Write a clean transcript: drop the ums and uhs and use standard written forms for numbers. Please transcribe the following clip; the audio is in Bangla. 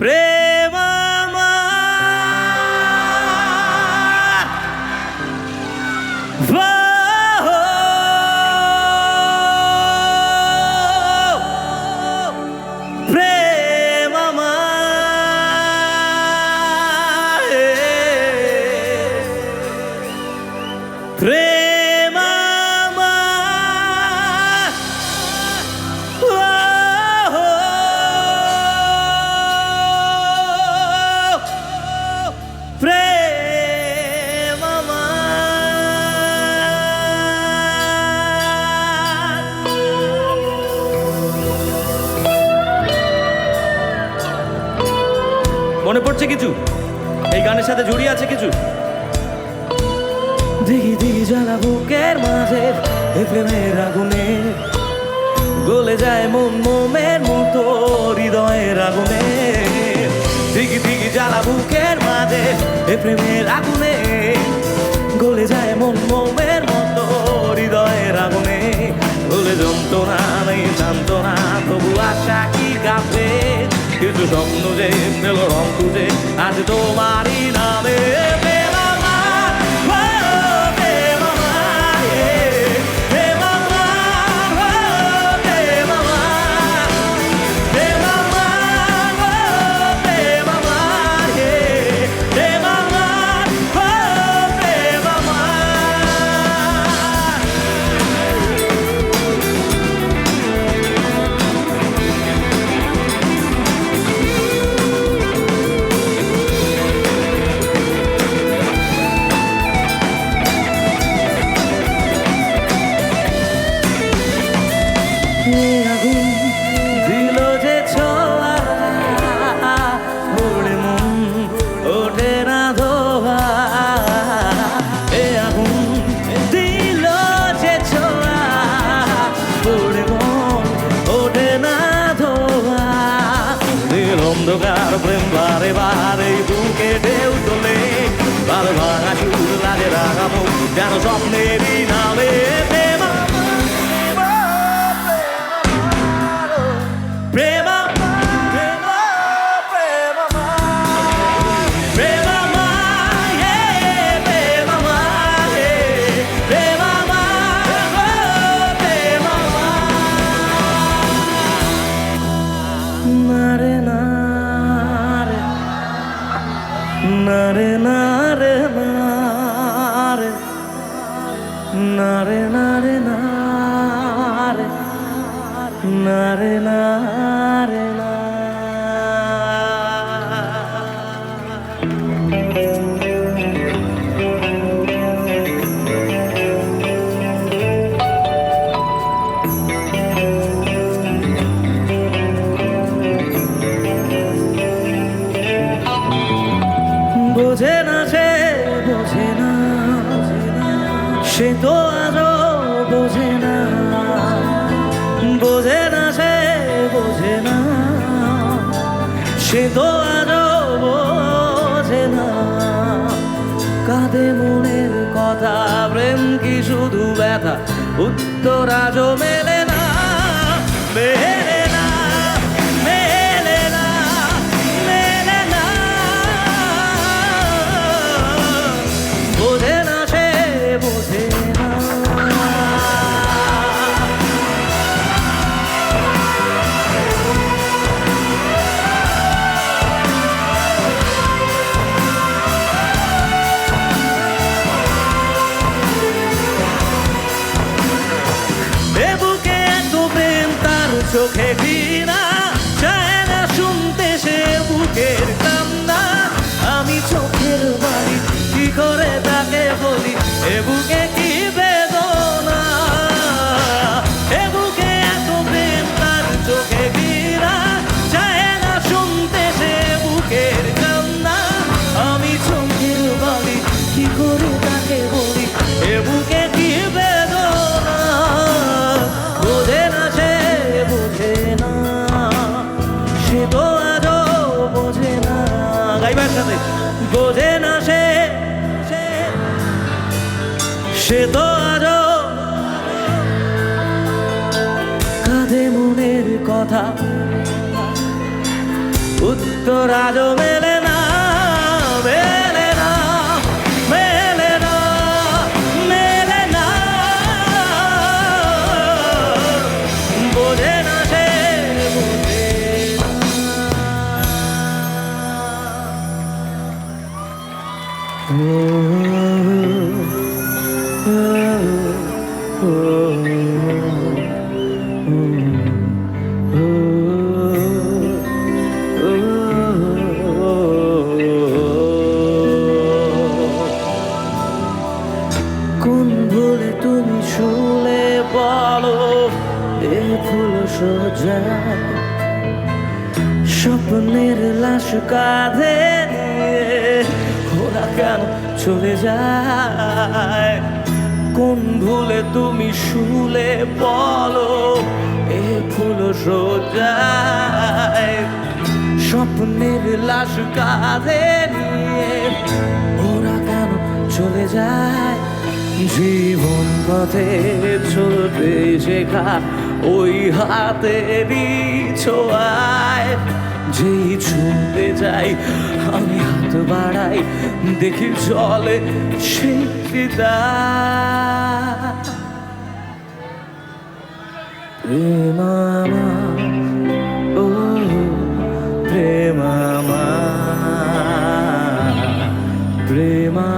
প্রেম আমার প্রেম আমার প্রেম আমার প্রেম মনে পড়ছে কিছু? এই গানের সাথে জড়িয়ে আছে কিছু? দিঘি দিঘি জ্বালা বুকের মাঝে প্রেমের আগুনে গলে যায় মন মোমের মতো হৃদয়ের আগুনে। দিঘি দিঘি জ্বালা বুকের মাঝে প্রেমের আগুনে গলে যায় মন মোমের মতো হৃদয়ের আগুনে। গলে যন্ত্রণা নেই সান্ত্বনা তবু আশা কি কাঁপে কিছু স্বপ্ন যে পেল রং খুঁজে আজ তোমারই নামে। আগুন দিল যে ছোঁয়া পড়ে মন ওঠে না ধোয়া। এ আগুন দিল যে ছোঁয়া পড়ে মন ওঠে না ধোয়া। দিল অন্ধকার প্রেম বারে বারে বুকে ঢেউ তোলে বারে ভাঙা সুর লাগে রাগামো যেন স্বপ্নেরই নামে। নারে নারে নারে নারে নারে নারে নারে নারে বোঝে না সে বোঝে না সে তো আজও বোঝে না। বোঝে না সে বোঝে না সে তো আজও বোঝে না। কাঁদে মনের কথা প্রেম কি শুধু ব্যথা উত্তর আজও মেলে না মেলে না মেলে না মেলে না। বোঝে না সে বোঝে না। এ বুকে এত প্রেম তার চোখে ঘৃণা চায় না শুনতে সে বুকের কান্না। আমি চোখের বাড়ি কি করে তাকে বলি এ বুকে কি বেদনা। এ বুকে এত প্রেম তার চোখে ঘৃণা চায় না শুনতে সে বুকের কান্না। আমি চোখের বাড়ি কি করে তাকে বলি এ বুকে কি বেদনা। বোঝে না সে বোঝে না সে তো আজও বোঝে না। গাইবার সাথে বোঝে না সে সে তো আজও কাঁদে মনের কথা তোর আজও মেলে না, মেলে না, মেলে না, মেলে না, বোঝে না সে, বোঝে কোন ভুলে তুমি শুলে বলো এ ফুল সজ্জায় স্বপ্নের লাশ কাঁধে নিয়ে ওরা কেন চলে যায়? কোন ভুলে তুমি শুলে বলো এ ফুল সজ্জায় স্বপ্নের লাশ কাঁধে নিয়ে ওরা কেন চলে যায়? জীবন পথে চলতে শেখা ওই হাতেরই ছোঁয়ায় যেই ছুঁতে যাই আমি হাত বাড়াই দেখি জলে সেই হৃদয়। প্রেমামা ও প্রেমামা, প্রেমা